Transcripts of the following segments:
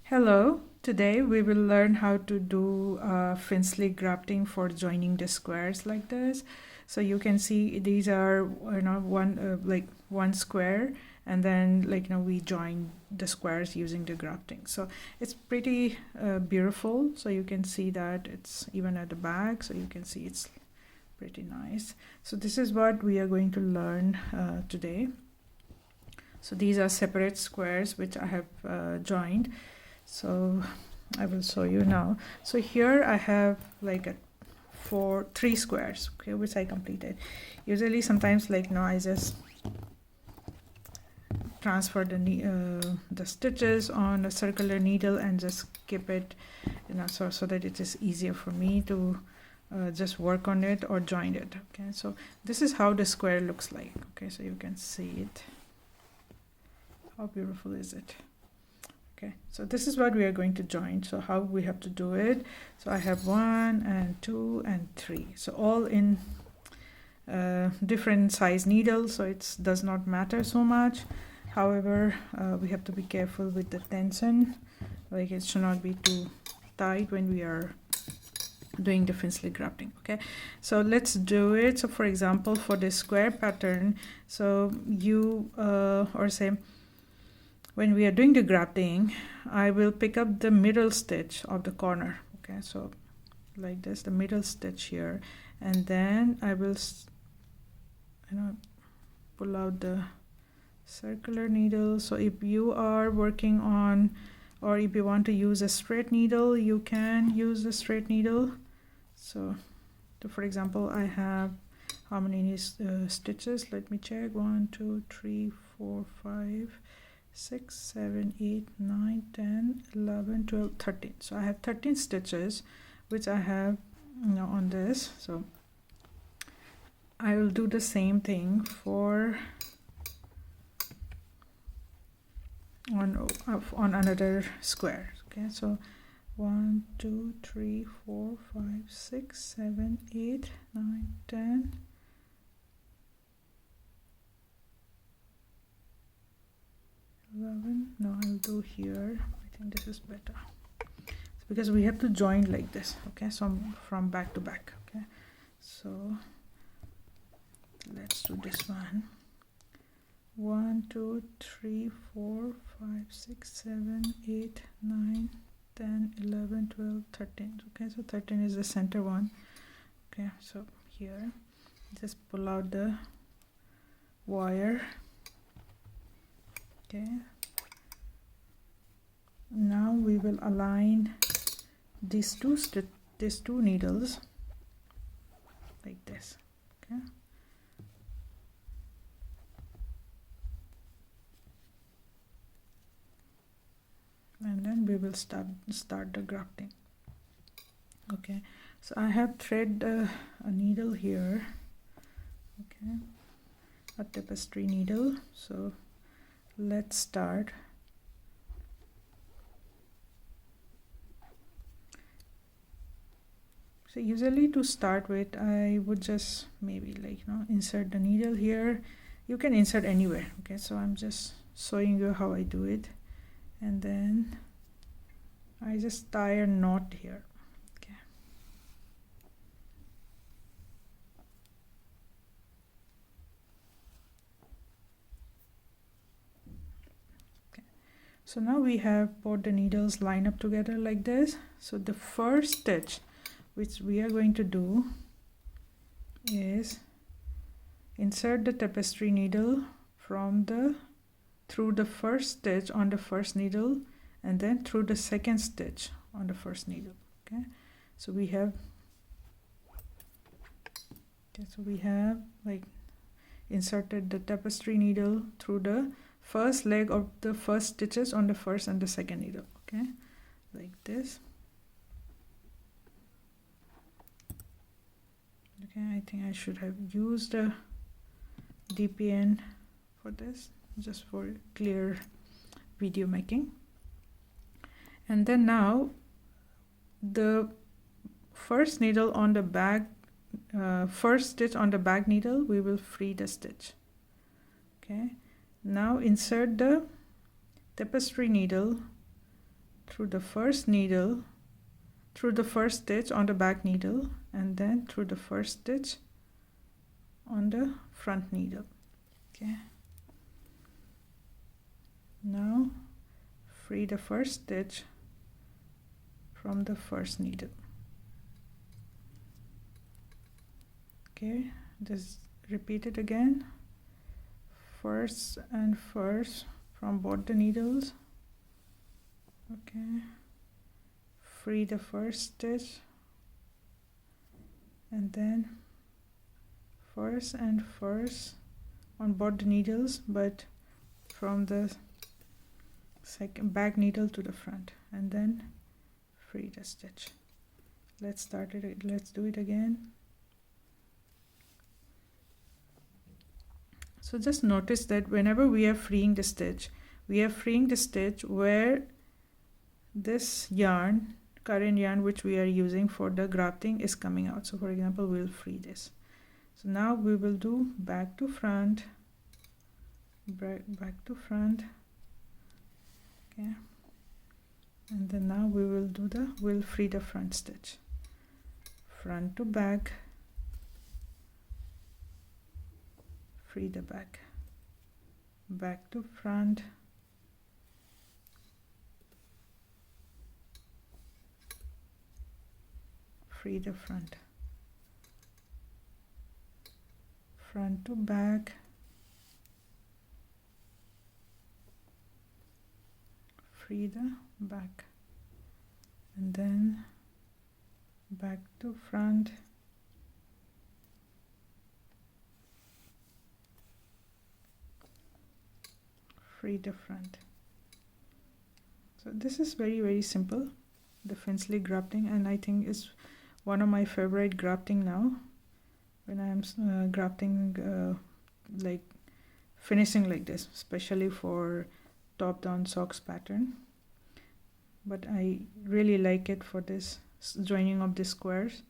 Hello, today we will learn how to do Finchley grafting for joining the squares like this. So you can see these are one square, and then we join the squares using the grafting. So it's pretty beautiful. So you can see that it's even at the back, so you can see it's pretty nice. So this is what we are going to learn today. So these are separate squares which I have joined. So I will show you now. So here I have three squares, okay, which I completed. Usually sometimes I just transfer the stitches on a circular needle and just skip it, so that it is easier for me to just work on it or join it. Okay, so this is how the square looks like. Okay, so you can see it. How beautiful is it? Okay, so this is what we are going to join. So how we have to do it. So I have 1 and 2 and 3. So all in different size needles, so it does not matter so much. However, we have to be careful with the tension. Like it should not be too tight when we are doing the Finchley grafting. Okay, so let's do it. So for example, for the square pattern, so you when we are doing the grafting, I will pick up the middle stitch of the corner. Okay, so like this, the middle stitch here, and then I will pull out the circular needle. So if you are working on, or if you want to use a straight needle, you can use the straight needle. So for example, I have how many stitches? Let me check. 1 2 3 4 5 6 7 8 9 10 11 12 13. So I have 13 stitches which I have on this. So I will do the same thing for on another square. Okay, so 1 2 3 4 5 6 7 8 9 10 11. No, I'll do here. I think this is better because we have to join like this. Okay, so from back to back. Okay, so let's do this one. 1 2 3 4 5 6 7 8 9 10 11 12 13. Okay, so 13 is the center one. Okay, so here just pull out the wire. Okay, now we will align these two needles like this. Okay, and then we will start the grafting. Okay, so I have thread a needle here. Okay, a tapestry needle. So let's start. So usually to start with, I would just maybe insert the needle here. You can insert anywhere. Okay, so I'm just showing you how I do it, and then I just tie a knot here. Okay. So now we have both the needles line up together like this. So the first stitch which we are going to do is insert the tapestry needle through the first stitch on the first needle, and then through the second stitch on the first needle. Okay, so we have inserted the tapestry needle through the first leg of the first stitches on the first and the second needle. Okay, like this. Okay, I think I should have used a DPN for this, just for clear video making. And then now the first needle on the back, first stitch on the back needle, we will free the stitch. Okay, now insert the tapestry needle through the first needle, through the first stitch on the back needle, and then through the first stitch on the front needle. Okay, now free the first stitch from the first needle. Okay, just repeat it again, first and first from both the needles. Okay, free the first stitch, and then first and first on both the needles, but from the second back needle to the front, and then free the stitch. Let's do it again. So just notice that whenever we are freeing the stitch, we are freeing the stitch where this yarn, current yarn which we are using for the grafting, is coming out. So for example, we'll free this. So now we will do back to front, back to front. Okay, and then now we will do we'll free the front stitch, front to back, free the back, back to front, free the front, front to back, free the back, and then back to front, free the front. So this is very simple, the Finchley grafting, and I think is one of my favorite grafting now when I am grafting, like finishing like this, especially for top down socks pattern. But I really like it for this joining of the squares.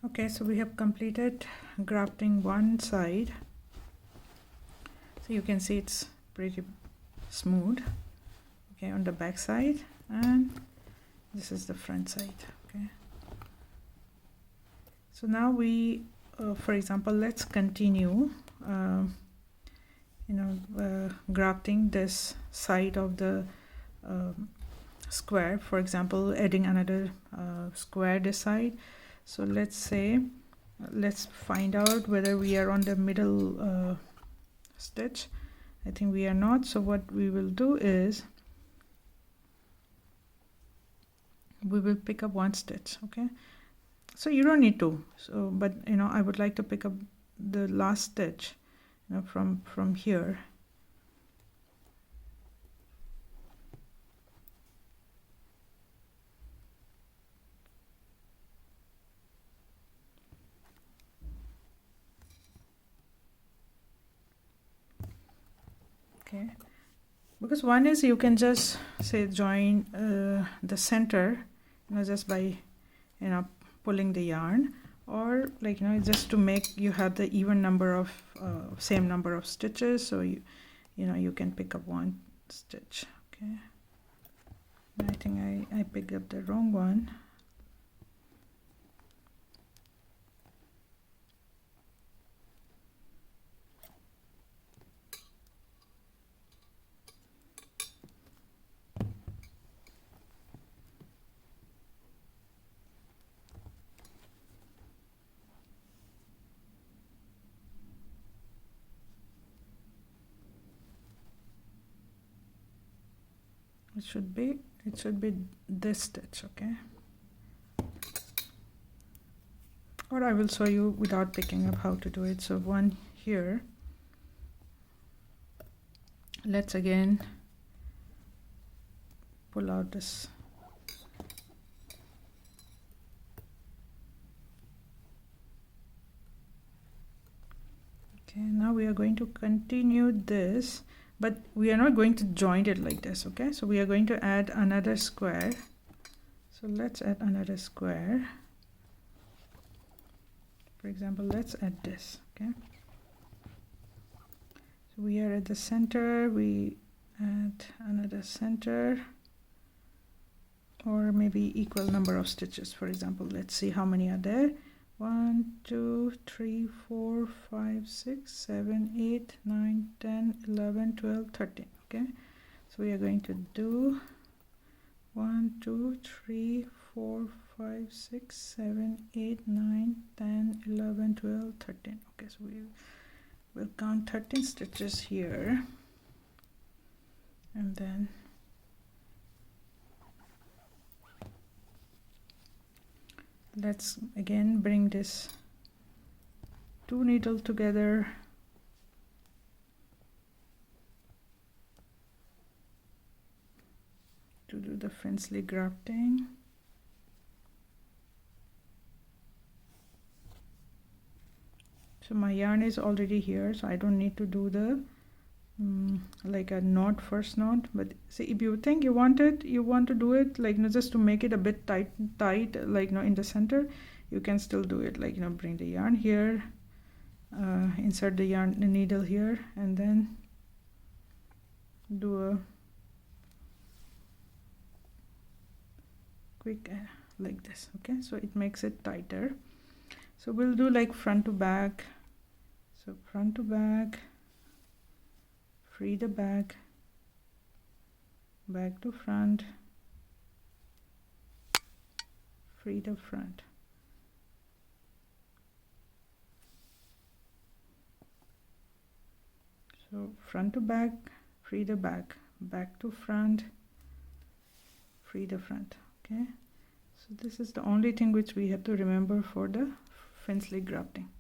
Okay, so we have completed grafting one side. So you can see it's pretty smooth, okay, on the back side, and this is the front side. Okay, so now we for example, let's continue grafting this side of the square. For example, adding another square this side. So let's say, let's find out whether we are on the middle stitch. I think we are not. So what we will do is we will pick up one stitch. Okay, so you don't need to, so but I would like to pick up the last stitch from here. Okay, because one is you can just say join the center just by pulling the yarn, or just to make you have the even number of same number of stitches, so you can pick up one stitch. Okay, I think I picked up the wrong one. It should be this stitch. Okay, or I will show you without picking up how to do it. So one here, let's again pull out this. Okay, now we are going to continue this, but we are not going to join it like this. Okay, so we are going to add another square. So let's add another square. For example, let's add this. Okay, so we are at the center, we add another center, or maybe equal number of stitches. For example, let's see how many are there. 1 2 3 4 5 6 7 8 9 10 11 12 13. Okay, so we are going to do 1 2 3 4 5 6 7 8 9 10 11 12 13. Okay, so we will count 13 stitches here, and then let's again bring this two needles together to do the Finchley grafting. So my yarn is already here, so I don't need to do the like a knot, first knot. But see, if you think you want to do it just to make it a bit tight in the center, you can still do it, bring the yarn here, insert the needle here, and then do a quick like this. Okay, so it makes it tighter. So we'll do like front to back. So front to back, free the back, back to front, free the front. So front to back, free the back, back to front, free the front. Okay, so this is the only thing which we have to remember for the Finchley grafting.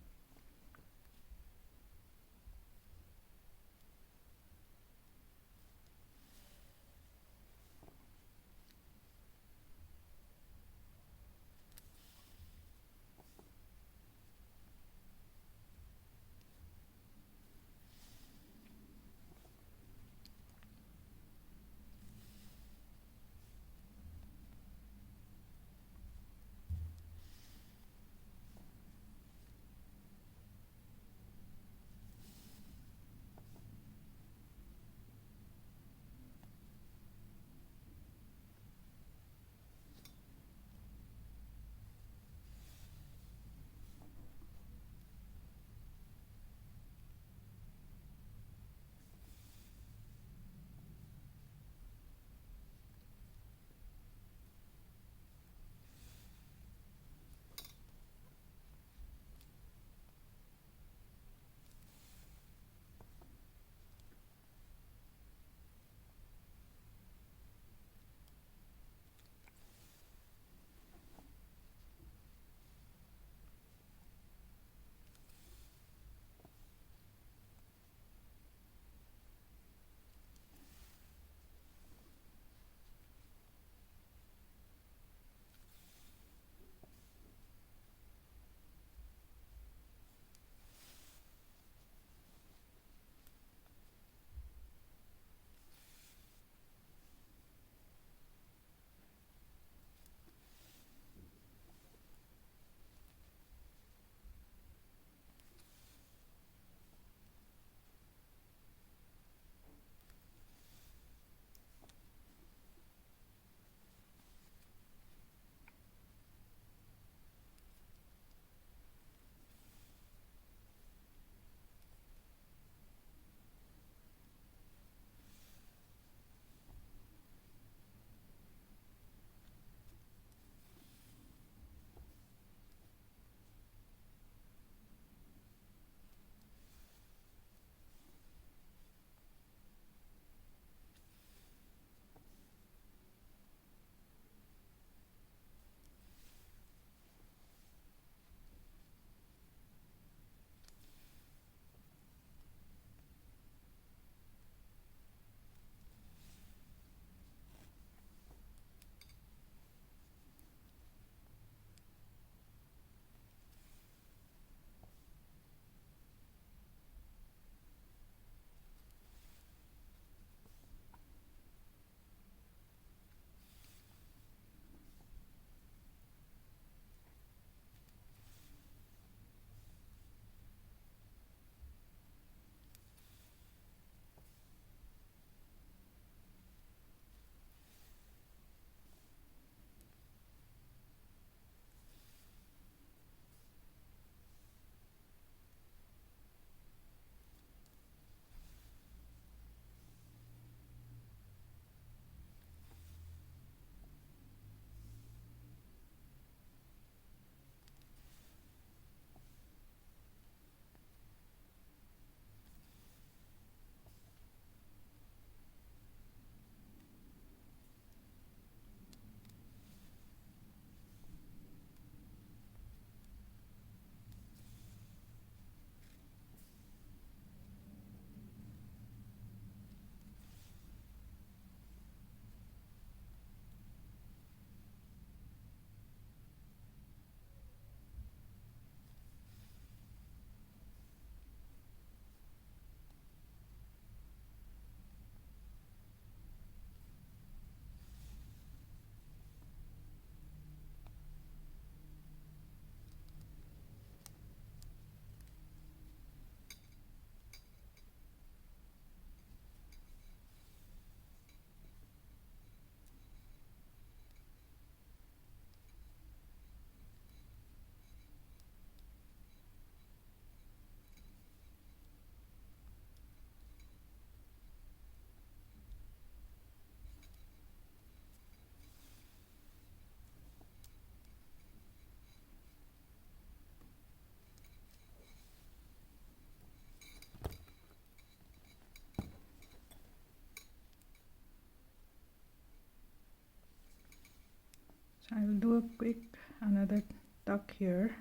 do a quick another tuck here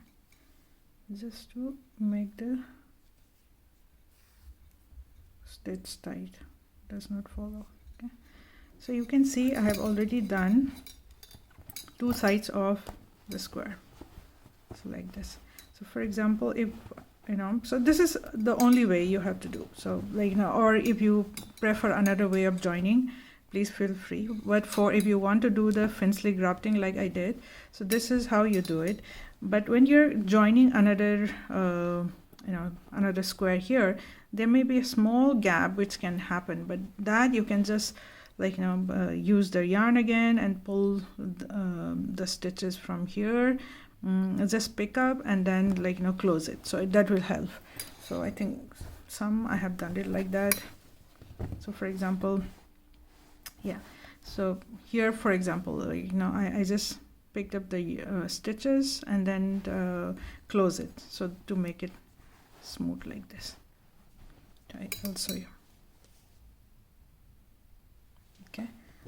just to make the stitch tight, does not follow. Okay, so you can see I have already done two sides of the square, so like this. So for example, if so this is the only way you have to do, so like or if you prefer another way of joining, please feel free. But for if you want to do the Finchley grafting like I did, so this is how you do it. But when you're joining another another square here, there may be a small gap which can happen, but that you can just like use the yarn again and pull the stitches from here, just pick up and then like close it, so that will help. So I think I have done it like that. So for example, yeah, so here for example, I just picked up the stitches and then close it, so to make it smooth like this. I'll show you. Okay,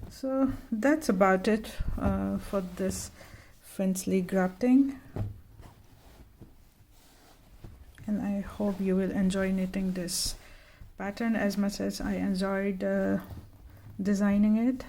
so that's about it for this Finchley grafting, and I hope you will enjoy knitting this pattern as much as I enjoyed designing it.